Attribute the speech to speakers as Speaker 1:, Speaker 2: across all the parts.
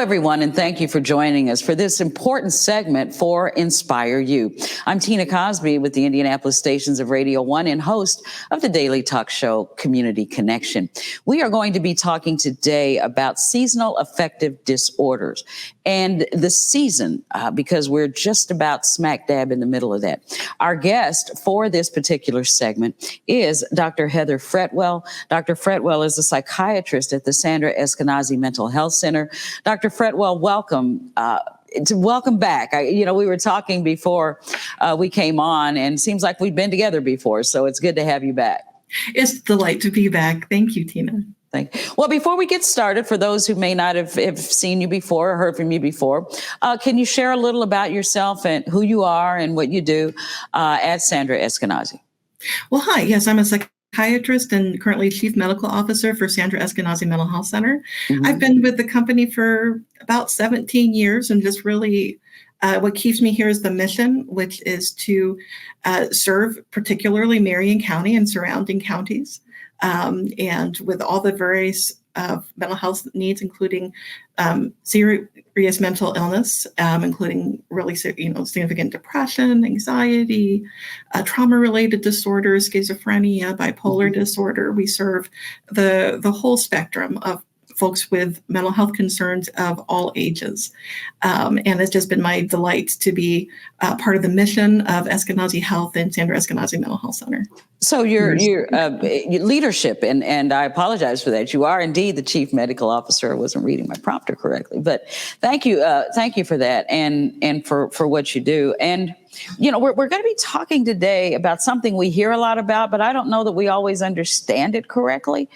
Speaker 1: everyone, and thank you for joining us for this important segment for Inspire You. I'm Tina Cosby with the Indianapolis stations of Radio 1 and host of the daily talk show Community Connection. We are going to be talking today about seasonal affective disorders and the season, because we're just about smack dab in the middle of that. Our guest for this particular segment is Dr. Heather Fretwell. Dr. Fretwell is a psychiatrist at the Sandra Eskenazi Mental Health Center. Dr. Fretwell, welcome. Welcome back. We were talking before we came on, and it seems like we've been together before, so it's good to have you back.
Speaker 2: It's a delight to be back. Thank you, Tina.
Speaker 1: Well, before we get started, for those who may not have seen you before or heard from you before, can you share a little about yourself and who you are and what you do at Sandra Eskenazi?
Speaker 2: Well, hi. Yes, I'm a psychiatrist and currently Chief Medical Officer for Sandra Eskenazi Mental Health Center. Mm-hmm. I've been with the company for about 17 years, and just really what keeps me here is the mission, which is to serve particularly Marion County and surrounding counties. And with all the various mental health needs, including serious mental illness, including really significant depression, anxiety, trauma-related disorders, schizophrenia, bipolar disorder. We serve the whole spectrum of folks with mental health concerns of all ages. And it's just been my delight to be part of the mission of Eskenazi Health and Sandra Eskenazi Mental Health Center.
Speaker 1: So your leadership, and I apologize for that. You are indeed the Chief Medical Officer. I wasn't reading my prompter correctly, but thank you for that and for what you do. And we're going to be talking today about something we hear a lot about, but I don't know that we always understand it correctly.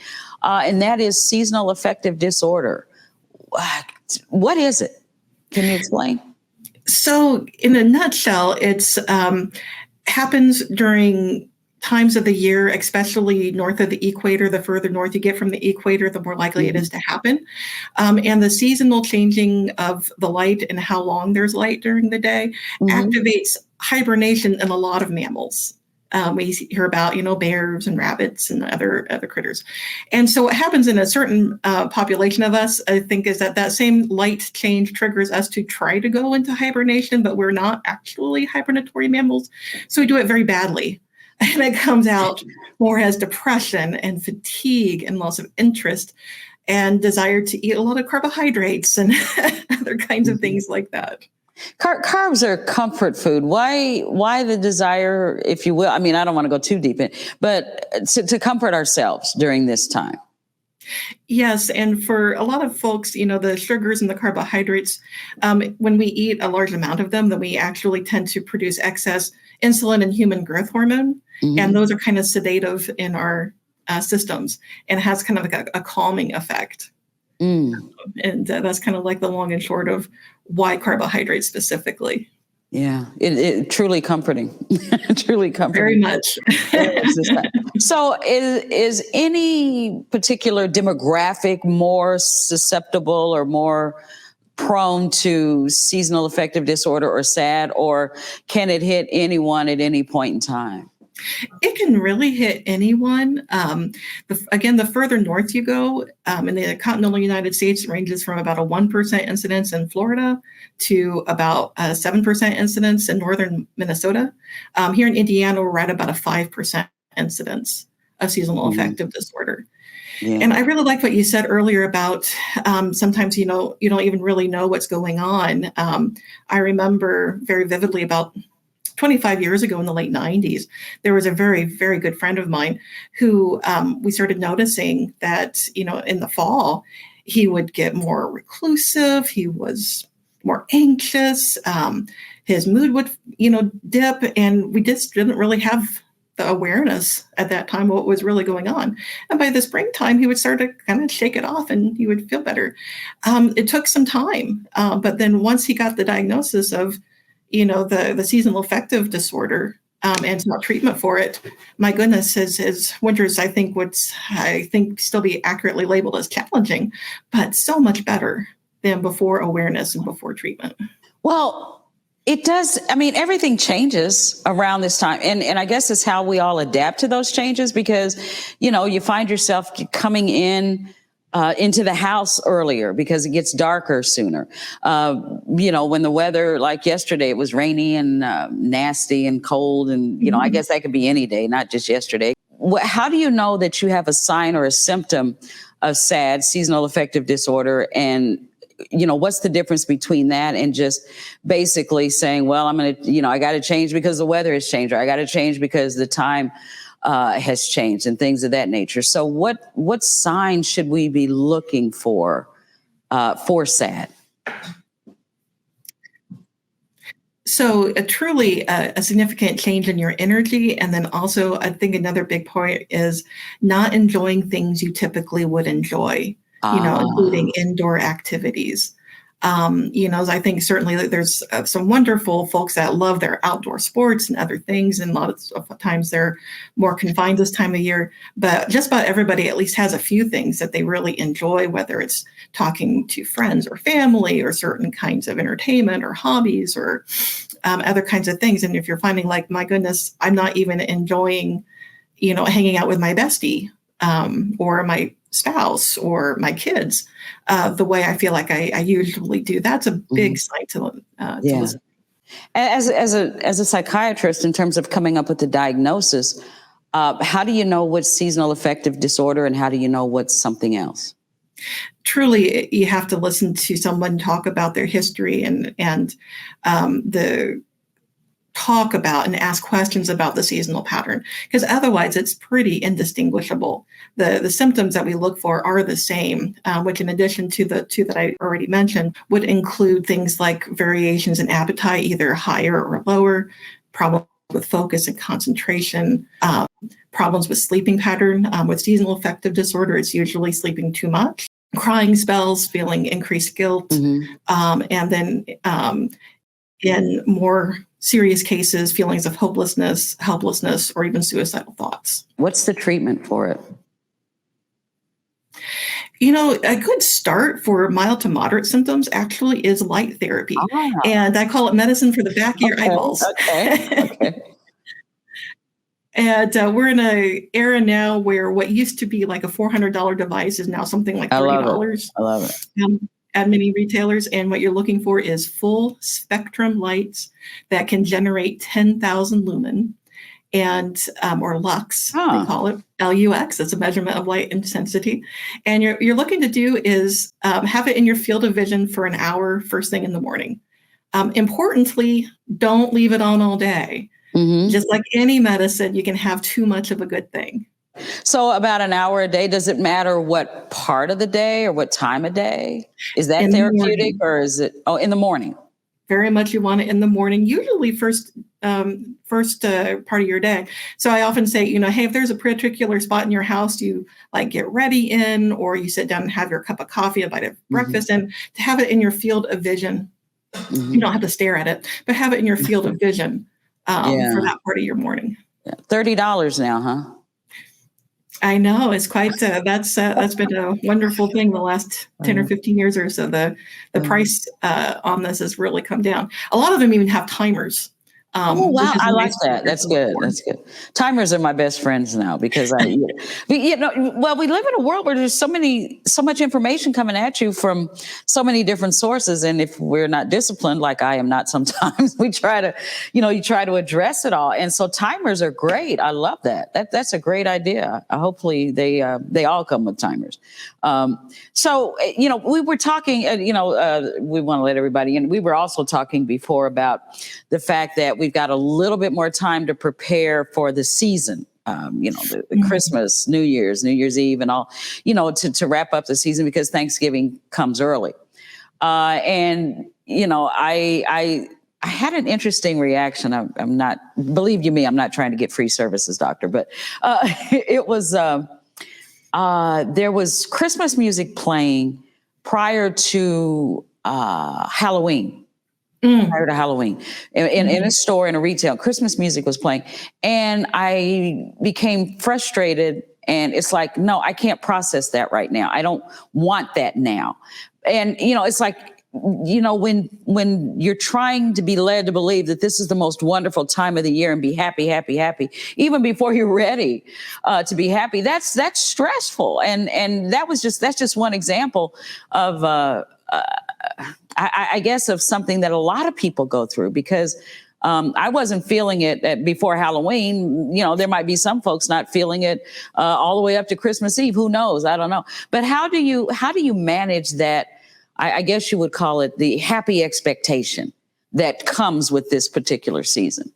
Speaker 1: And that is seasonal affective disorder. What is it? Can you explain?
Speaker 2: So in a nutshell, it's happens during times of the year, especially north of the equator. The further north you get from the equator, the more likely it is to happen. And the seasonal changing of the light and how long there's light during the day activates hibernation in a lot of mammals. We hear about, bears and rabbits and other critters. And so what happens in a certain population of us, I think, is that same light change triggers us to try to go into hibernation, but we're not actually hibernatory mammals. So we do it very badly. And it comes out more as depression and fatigue and loss of interest and desire to eat a lot of carbohydrates and other kinds of things like that.
Speaker 1: Carbs are comfort food. Why the desire, if you will? I mean, I don't want to go too deep in, but to comfort ourselves during this time.
Speaker 2: Yes, and for a lot of folks, the sugars and the carbohydrates, when we eat a large amount of them, then we actually tend to produce excess insulin and human growth hormone, and those are kind of sedative in our systems, and has kind of like a calming effect. And that's kind of like the long and short of why carbohydrates specifically.
Speaker 1: Yeah, it truly comforting. Truly comforting.
Speaker 2: Very much.
Speaker 1: So is any particular demographic more susceptible or more prone to seasonal affective disorder or SAD, or can it hit anyone at any point in time?
Speaker 2: It can really hit anyone. Again, the further north you go, in the continental United States, it ranges from about a 1% incidence in Florida to about a 7% incidence in northern Minnesota. Here in Indiana, we're at about a 5% incidence of seasonal affective disorder. Yeah. And I really like what you said earlier about sometimes, you don't even really know what's going on. I remember very vividly about 25 years ago in the late 90s, there was a very, very good friend of mine who we started noticing that, in the fall, he would get more reclusive. He was more anxious. His mood would, dip. And we just didn't really have the awareness at that time of what was really going on. And by the springtime, he would start to kind of shake it off and he would feel better. It took some time. But then once he got the diagnosis of the seasonal affective disorder and not treatment for it, my goodness, his winters, I think, would still be accurately labeled as challenging, but so much better than before awareness and before treatment.
Speaker 1: Well, it does. I mean, everything changes around this time. And I guess it's how we all adapt to those changes because, you find yourself coming in into the house earlier because it gets darker sooner. When the weather, like yesterday, it was rainy and nasty and cold. And, I guess that could be any day, not just yesterday. How do you know that you have a sign or a symptom of SAD, seasonal affective disorder? And, what's the difference between that and just basically saying, well, I'm going to, I got to change because the weather has changed, or I got to change because the time has changed and things of that nature. So what signs should we be looking for SAD?
Speaker 2: So truly a significant change in your energy. And then also, I think another big point is not enjoying things you typically would enjoy, including indoor activities. I think certainly that there's some wonderful folks that love their outdoor sports and other things. And a lot of times they're more confined this time of year, but just about everybody at least has a few things that they really enjoy, whether it's talking to friends or family or certain kinds of entertainment or hobbies or other kinds of things. And if you're finding like, my goodness, I'm not even enjoying, hanging out with my bestie or my spouse or my kids the way I feel like I usually do, that's a big sign to listen.
Speaker 1: As a psychiatrist, in terms of coming up with the diagnosis, how do you know what's seasonal affective disorder and how do you know what's something else?
Speaker 2: Truly, you have to listen to someone talk about their history and the talk about and ask questions about the seasonal pattern, because otherwise it's pretty indistinguishable. The symptoms that we look for are the same, which in addition to the two that I already mentioned would include things like variations in appetite, either higher or lower, problems with focus and concentration, problems with sleeping pattern. With seasonal affective disorder, it's usually sleeping too much, crying spells, feeling increased guilt, and then in more serious cases, feelings of hopelessness, helplessness, or even suicidal thoughts.
Speaker 1: What's the treatment for it?
Speaker 2: A good start for mild to moderate symptoms actually is light therapy. And I call it medicine for the back of your eyeballs.
Speaker 1: Okay.
Speaker 2: And we're in an era now where what used to be like a $400 device is now something like $30.
Speaker 1: I love it.
Speaker 2: At many retailers, and what you're looking for is full spectrum lights that can generate 10,000 lumen and or lux, they call it LUX. That's a measurement of light intensity. And you're looking to do is have it in your field of vision for an hour first thing in the morning. Importantly, don't leave it on all day. Just like any medicine, you can have too much of a good thing.
Speaker 1: So about an hour a day, does it matter what part of the day or what time of day? Is that therapeutic or is it, in the morning?
Speaker 2: Very much you want it in the morning, usually first part of your day. So I often say, hey, if there's a particular spot in your house you like get ready in, or you sit down and have your cup of coffee, a bite of breakfast, and to have it in your field of vision. You don't have to stare at it, but have it in your field of vision for that part of your morning.
Speaker 1: $30 now, huh?
Speaker 2: I know it's quite. That's been a wonderful thing the last 10 or 15 years or so. The price on this has really come down. A lot of them even have timers.
Speaker 1: Oh, wow. I like that. That's good. That's good. Timers are my best friends now because we live in a world where there's so much information coming at you from so many different sources. And if we're not disciplined, like I am not sometimes, we try to, you try to address it all. And so timers are great. I love that. That's a great idea. Hopefully they all come with timers. So, we were talking, we want to let everybody in. We were also talking before about the fact that we've got a little bit more time to prepare for the season, the Christmas, New Year's Eve and all, to wrap up the season because Thanksgiving comes early. I had an interesting reaction. I'm not, believe you me, I'm not trying to get free services, doctor, but it was, there was Christmas music playing prior to Halloween. Prior to Halloween in a store, in a retail, Christmas music was playing. And I became frustrated. And it's like, no, I can't process that right now. I don't want that now. And, it's like, when you're trying to be led to believe that this is the most wonderful time of the year and be happy, happy, happy, even before you're ready to be happy, that's stressful. And that's just one example of, I guess, of something that a lot of people go through, because I wasn't feeling it before Halloween. There might be some folks not feeling it all the way up to Christmas Eve. Who knows? I don't know. But how do you manage that? I guess you would call it the happy expectation that comes with this particular season.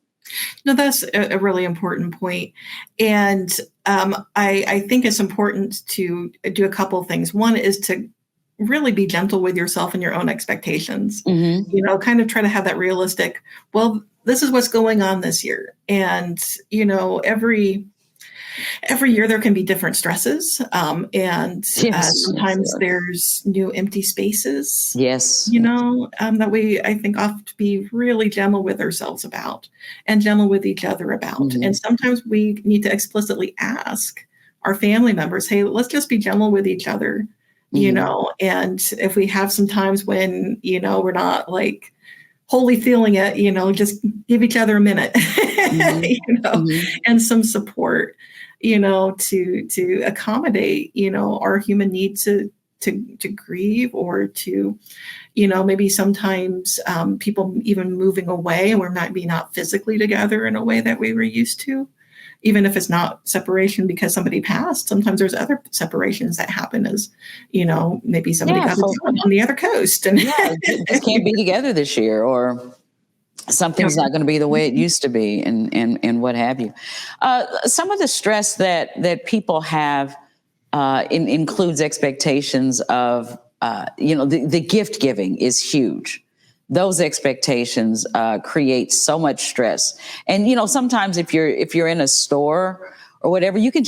Speaker 2: No, that's a really important point. And I think it's important to do a couple of things. One is to really be gentle with yourself and your own expectations.
Speaker 1: Mm-hmm.
Speaker 2: Kind of try to have that realistic, well, this is what's going on this year. And, every year there can be different stresses. And sometimes there's new empty spaces.
Speaker 1: Yes.
Speaker 2: That I think ought to be really gentle with ourselves about and gentle with each other about.
Speaker 1: Mm-hmm.
Speaker 2: And sometimes we need to explicitly ask our family members, hey, let's just be gentle with each other, and if we have some times when, we're not like wholly feeling it, just give each other a minute,
Speaker 1: Mm-hmm.
Speaker 2: and some support, to accommodate, our human need to grieve, or to, maybe sometimes people even moving away, and we're not physically together in a way that we were used to, even if it's not separation because somebody passed. Sometimes there's other separations that happen as, maybe somebody got a job on the other coast and
Speaker 1: just can't be together this year, or something's not going to be the way it used to be, and what have you. Some of the stress that people have includes expectations of, the gift giving is huge. Those expectations create so much stress. And, sometimes if you're in a store or whatever, you can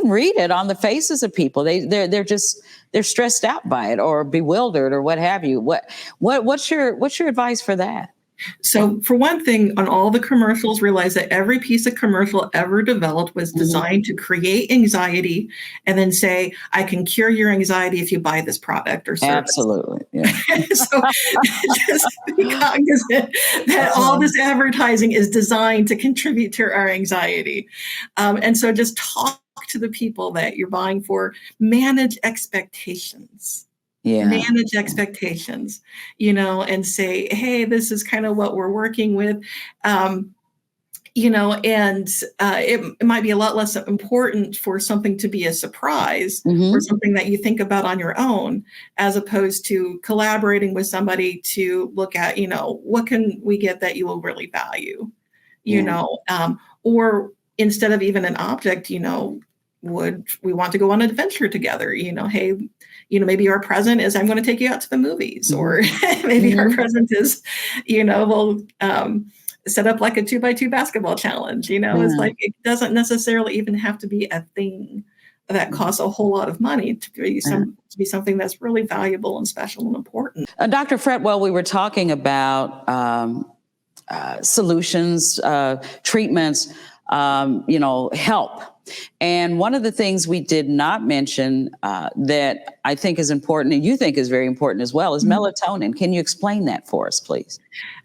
Speaker 1: read it on the faces of people. They're stressed out by it, or bewildered, or what have you. What's your advice for that?
Speaker 2: So for one thing, on all the commercials, realize that every piece of commercial ever developed was designed to create anxiety and then say, I can cure your anxiety if you buy this product or service.
Speaker 1: Absolutely. Yeah.
Speaker 2: So just be cognizant that all this advertising is designed to contribute to our anxiety. And so just talk to the people that you're buying for, manage expectations.
Speaker 1: Yeah.
Speaker 2: Manage expectations, and say, hey, this is kind of what we're working with, and it might be a lot less important for something to be a surprise or something that you think about on your own, as opposed to collaborating with somebody to look at, what can we get that you will really value, or instead of even an object, would we want to go on an adventure together? Hey, maybe our present is I'm going to take you out to the movies, or maybe our present is, we'll set up like a 2x2 basketball challenge. It's like, it doesn't necessarily even have to be a thing that costs a whole lot of money to be something that's really valuable and special and important.
Speaker 1: Dr. Fretwell, we were talking about solutions, treatments, help. And one of the things we did not mention that I think is important, and you think is very important as well, is melatonin. Can you explain that for us, please?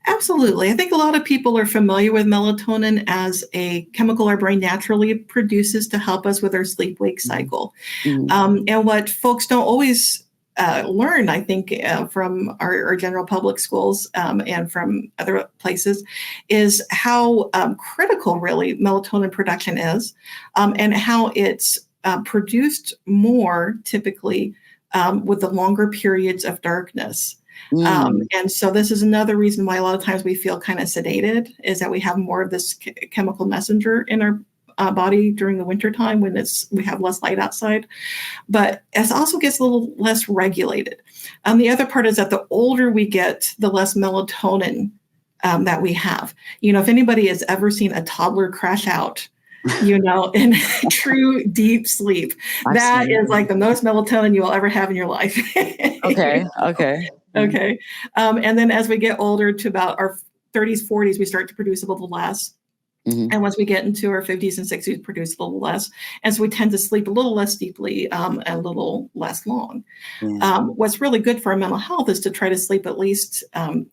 Speaker 2: Absolutely. I think a lot of people are familiar with melatonin as a chemical our brain naturally produces to help us with our sleep-wake cycle. And what folks don't always learn, I think, from our general public schools and from other places, is how critical really melatonin production is, and how it's produced more typically with the longer periods of darkness. And so this is another reason why a lot of times we feel kind of sedated, is that we have more of this chemical messenger in our body during the wintertime when we have less light outside. But it also gets a little less regulated. The other part is that the older we get, the less melatonin that we have. If anybody has ever seen a toddler crash out, in true deep sleep, that is like the most melatonin you will ever have in your life.
Speaker 1: Okay.
Speaker 2: And then as we get older to about our 30s, 40s, we start to produce a little less.
Speaker 1: Mhm.
Speaker 2: And once we get into our 50s and 60s, we produce a little less. And so we tend to sleep a little less deeply, a little less long.
Speaker 1: Yeah.
Speaker 2: What's really good for our mental health is to try to sleep at least 7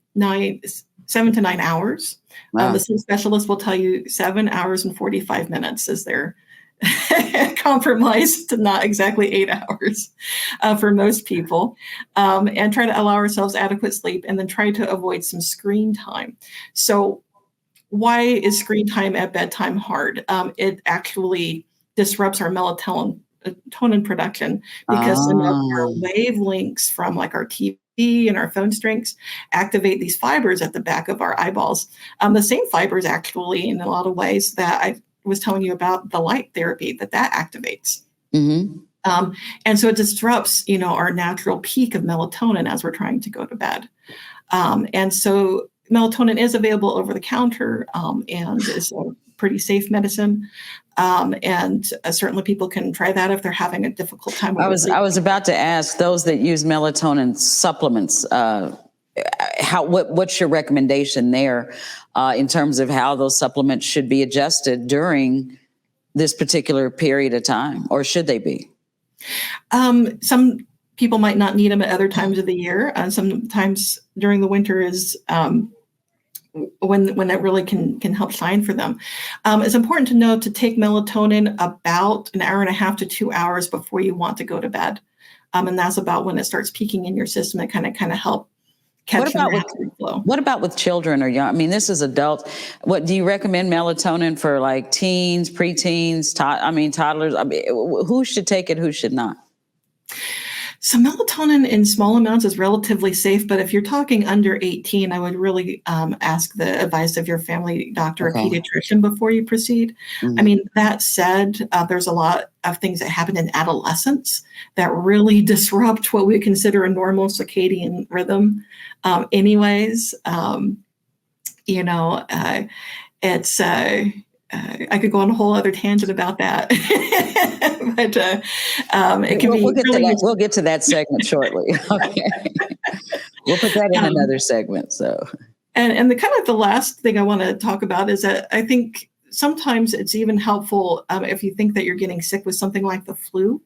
Speaker 2: to 9 hours.
Speaker 1: Wow.
Speaker 2: The sleep specialist will tell you 7 hours and 45 minutes is their compromise to not exactly 8 hours for most people, and try to allow ourselves adequate sleep and then try to avoid some screen time. So why is screen time at bedtime hard? It actually disrupts our melatonin production because some of our
Speaker 1: Ah.
Speaker 2: wavelengths from like our TV and our phone strings activate these fibers at the back of our eyeballs. The same fibers actually in a lot of ways that I was telling you about the light therapy that activates.
Speaker 1: Mhm.
Speaker 2: And so it disrupts, our natural peak of melatonin as we're trying to go to bed. And so melatonin is available over the counter, and is a pretty safe medicine. And certainly people can try that if they're having a difficult time with
Speaker 1: I
Speaker 2: their
Speaker 1: was
Speaker 2: sleep.
Speaker 1: I was about to ask those that use melatonin supplements, what's your recommendation there in terms of how those supplements should be adjusted during this particular period of time, or should they be?
Speaker 2: Some people might not need them at other times of the year. Sometimes during the winter is when that really can help shine for them. It's important to know to take melatonin about an hour and a half to 2 hours before you want to go to bed. And that's about when it starts peaking in your system and kind of help
Speaker 1: What
Speaker 2: catch the
Speaker 1: about with
Speaker 2: natural flow.
Speaker 1: what about with children or young? I mean, this is adult. What do you recommend melatonin for, like teens, preteens, toddlers? I mean, who should take it? Who should not?
Speaker 2: So melatonin in small amounts is relatively safe, but if you're talking under 18, I would really ask the advice of your family doctor or
Speaker 1: Okay.
Speaker 2: pediatrician before you proceed. I
Speaker 1: Mhm.
Speaker 2: mean, that said, there's a lot of things that happen in adolescence that really disrupt what we consider a normal circadian rhythm. Anyways, you know, it's I could go on a whole other tangent about that, but it can
Speaker 1: We'll
Speaker 2: be
Speaker 1: get to
Speaker 2: really
Speaker 1: that.
Speaker 2: useful.
Speaker 1: We'll get to that segment shortly. Okay. We'll put that in
Speaker 2: Um,
Speaker 1: another segment. So,
Speaker 2: and the kind of the last thing I want to talk about is that I think sometimes it's even helpful if you think that you're getting sick with something like the flu,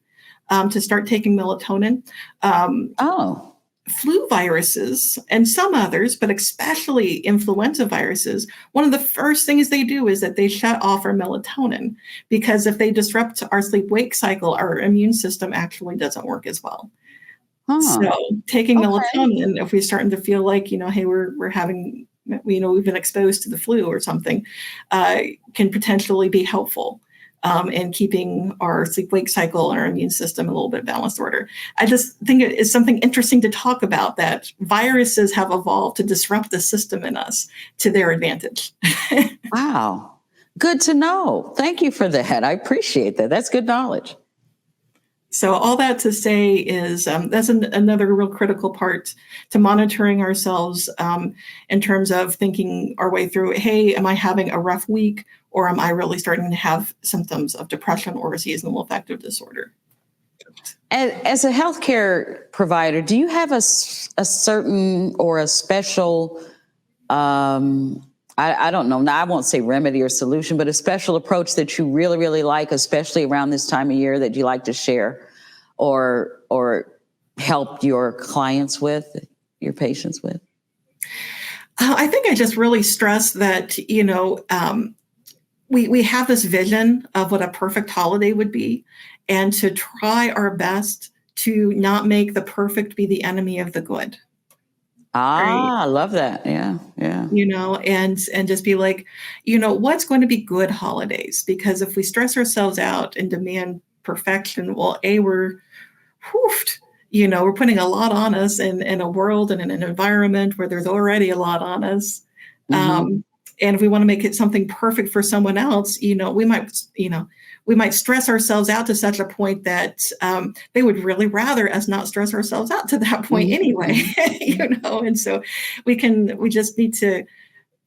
Speaker 2: to start taking melatonin. Um,
Speaker 1: oh,
Speaker 2: Flu viruses and some others, but especially influenza viruses, one of the first things they do is that they shut off our melatonin, because if they disrupt our sleep wake cycle, our immune system actually doesn't work as well.
Speaker 1: huh.
Speaker 2: So taking
Speaker 1: Okay.
Speaker 2: melatonin, if we're starting to feel like, hey, we're having, we've been exposed to the flu or something, can potentially be helpful in keeping our sleep-wake cycle and our immune system in a little bit balanced order. I just think it is something interesting to talk about, that viruses have evolved to disrupt the system in us to their advantage.
Speaker 1: Wow. Good to know. Thank you for that. I appreciate that. That's good knowledge.
Speaker 2: So all that to say is that's another real critical part to monitoring ourselves, in terms of thinking our way through, hey, am I having a rough week, or am I really starting to have symptoms of depression or a seasonal affective disorder?
Speaker 1: As a healthcare provider, do you have a certain or a special, I don't know, now I won't say remedy or solution, but a special approach that you really, really like, especially around this time of year, that you like to share or help your clients with, your patients with?
Speaker 2: I think I just really stress that, we have this vision of what a perfect holiday would be, and to try our best to not make the perfect be the enemy of the good. Right.
Speaker 1: Ah, I love that. Yeah, yeah.
Speaker 2: And just be like, what's going to be good holidays? Because if we stress ourselves out and demand perfection, well, we're whoofed. We're putting a lot on us in a world and in an environment where there's already a lot on us.
Speaker 1: Hmm.
Speaker 2: And if we want to make it something perfect for someone else, we might stress ourselves out to such a point that they would really rather us not stress ourselves out to that point anyway. And so we just need to,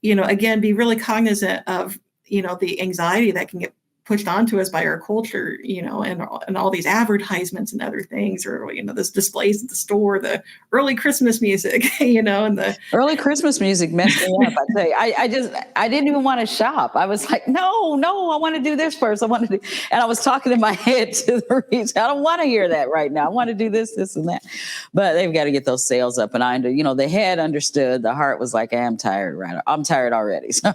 Speaker 2: again, be really cognizant of, the anxiety that can get pushed onto us by our culture, and all these advertisements and other things, or, this displays at the store, the early Christmas music, and the
Speaker 1: early Christmas music messed me up. I tell you, I didn't even want to shop. I was like, no, I want to do this first. And I was talking in my head to the retail. I don't want to hear that right now. I want to do this, and that. But they've got to get those sales up. And the head understood. The heart was like, I'm tired, right? I'm tired already. So,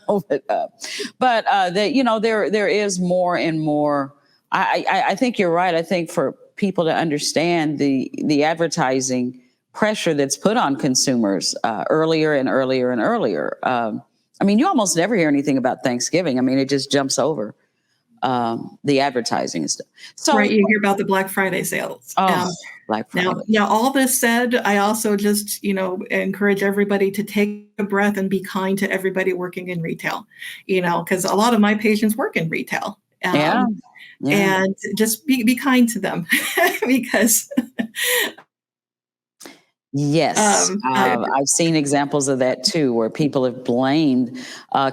Speaker 1: there is more and more. I think you're right. I think for people to understand the advertising pressure that's put on consumers earlier and earlier and earlier. You almost never hear anything about Thanksgiving. It just jumps over the advertising and stuff. So,
Speaker 2: right, you hear about the Black Friday sales.
Speaker 1: Black Friday.
Speaker 2: Now, all this said, I also just, encourage everybody to take a breath and be kind to everybody working in retail, because a lot of my patients work in retail.
Speaker 1: Yeah.
Speaker 2: And just be kind to them because
Speaker 1: yes, I've seen examples of that too, where people have blamed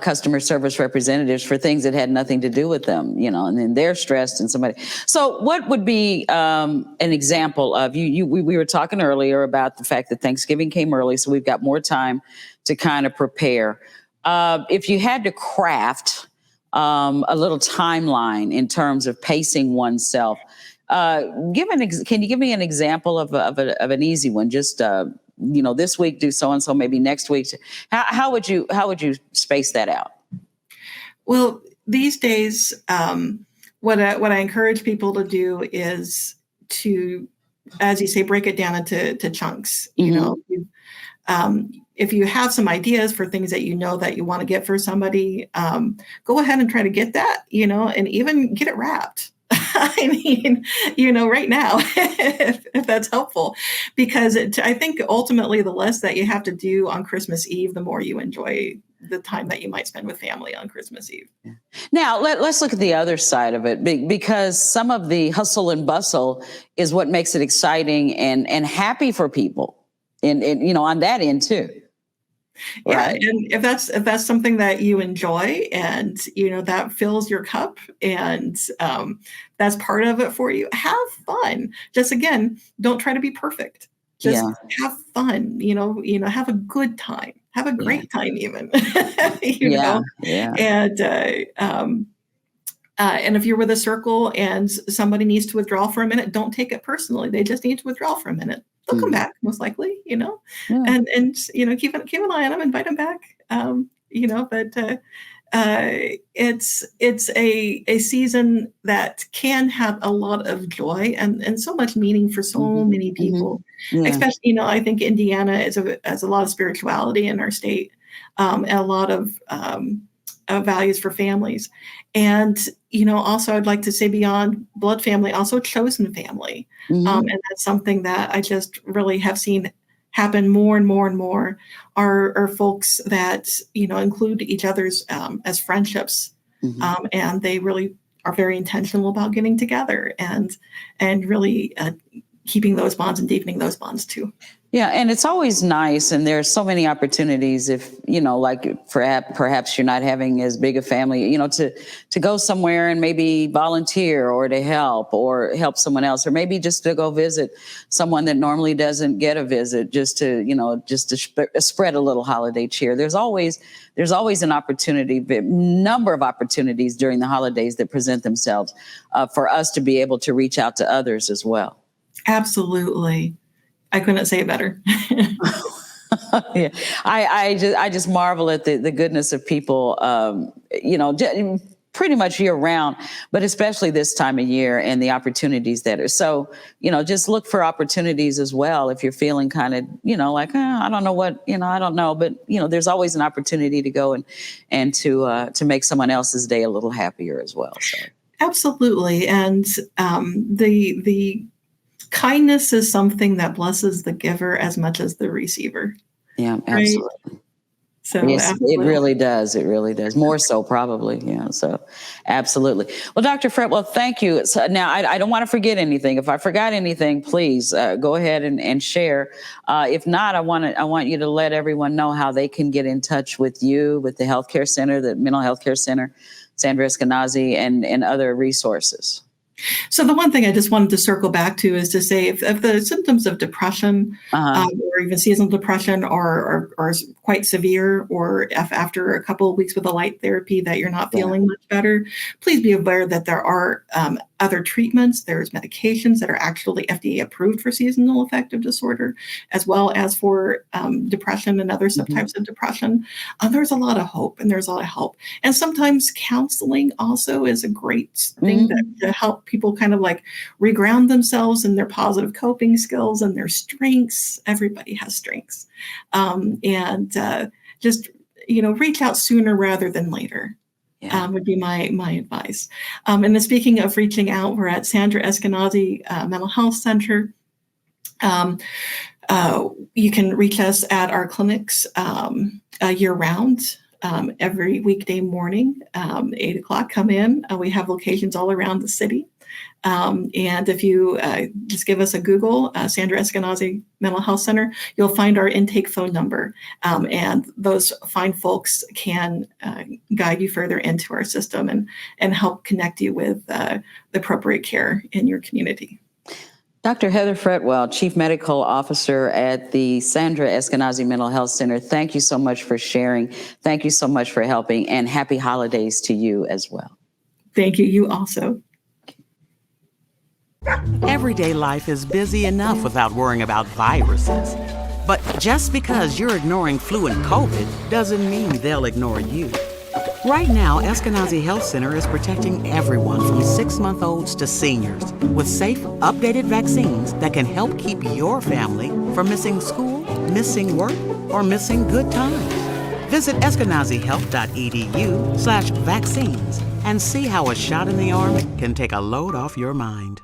Speaker 1: customer service representatives for things that had nothing to do with them, and then they're stressed and somebody. So what would be an example of we were talking earlier about the fact that Thanksgiving came early, so we've got more time to kind of prepare. If you had to craft a little timeline in terms of pacing oneself, can you give me an example of an easy one? Just this week do so and so, maybe next week. How would you space that out?
Speaker 2: Well, these days, what I encourage people to do is to, as you say, break it down into chunks. If you have some ideas for things that that you want to get for somebody, go ahead and try to get that, and even get it wrapped. Right now, if that's helpful, because I think ultimately the less that you have to do on Christmas Eve, the more you enjoy the time that you might spend with family on Christmas Eve.
Speaker 1: Now, let's look at the other side of it, because some of the hustle and bustle is what makes it exciting and happy for people, and on that end too.
Speaker 2: Yeah,
Speaker 1: right?
Speaker 2: and if that's something that you enjoy and that fills your cup and that's part of it for you, have fun. Just again, don't try to be perfect. Just have fun. Have a good time. Have a great time, even. And if you're with a circle and somebody needs to withdraw for a minute, don't take it personally. They just need to withdraw for a minute. They'll come back, most likely, and keep an eye on them, invite them back, but it's a season that can have a lot of joy and so much meaning for so many people, especially, I think Indiana has a lot of spirituality in our state, and a lot of values for families. And, also I'd like to say beyond blood family, also chosen family. And that's something that I just really have seen happen more and more and more are folks that, include each other's as friendships. And they really are very intentional about getting together and really keeping those bonds and deepening those bonds too.
Speaker 1: Yeah, and it's always nice, and there's so many opportunities if, like perhaps you're not having as big a family, to go somewhere and maybe volunteer or to help someone else, or maybe just to go visit someone that normally doesn't get a visit, just to spread a little holiday cheer. There's always an opportunity, number of opportunities during the holidays that present themselves for us to be able to reach out to others as well.
Speaker 2: Absolutely. I couldn't say it better.
Speaker 1: Yeah, I just marvel at the goodness of people, pretty much year round, but especially this time of year and the opportunities that are. So, just look for opportunities as well. If you're feeling kind of, like, I don't know what, I don't know, but, there's always an opportunity to go and to make someone else's day a little happier as well. So.
Speaker 2: Absolutely. And the kindness is something that blesses the giver as much as the receiver.
Speaker 1: Yeah, absolutely.
Speaker 2: Right? So
Speaker 1: Yes, it
Speaker 2: absolutely.
Speaker 1: really does. It really does. More so, probably. Yeah. So, absolutely. Well, Dr. Fretwell, thank you. So now, I don't want to forget anything. If I forgot anything, please go ahead and share. If not, I want you to let everyone know how they can get in touch with you, with the healthcare center, the mental health care center, Sandra Eskenazi, and other resources.
Speaker 2: So the one thing I just wanted to circle back to is to say if the symptoms of depression
Speaker 1: Uh-huh.
Speaker 2: or even seasonal depression are quite severe, or if after a couple of weeks with a light therapy that you're not
Speaker 1: Yeah.
Speaker 2: feeling much better, please be aware that there are other treatments. There's medications that are actually FDA approved for seasonal affective disorder, as well as for depression and other
Speaker 1: Mhm.
Speaker 2: subtypes of depression. There's a lot of hope and there's a lot of help. And sometimes counseling also is a great thing
Speaker 1: Mhm.
Speaker 2: to help people kind of like reground themselves in their positive coping skills and their strengths. Everybody has strengths. And just, reach out sooner rather than later.
Speaker 1: Yeah.
Speaker 2: Would be my advice. And then speaking of reaching out, we're at Sandra Eskenazi Mental Health Center. Um, you can reach us at our clinics year round. Every weekday morning, 8 o'clock, come in. We have locations all around the city. And if you just give us a Google, Sandra Eskenazi Mental Health Center, you'll find our intake phone number. And those fine folks can guide you further into our system and help connect you with the appropriate care in your community.
Speaker 1: Dr. Heather Fretwell, Chief Medical Officer at the Sandra Eskenazi Mental Health Center, thank you so much for sharing. Thank you so much for helping, and happy holidays to you as well.
Speaker 2: Thank you. You also.
Speaker 3: Everyday life is busy enough without worrying about viruses. But just because you're ignoring flu and COVID doesn't mean they'll ignore you. Right now, Eskenazi Health Center is protecting everyone from 6-month-olds to seniors with safe, updated vaccines that can help keep your family from missing school, missing work, or missing good times. Visit eskenazihealth.edu/vaccines and see how a shot in the arm can take a load off your mind.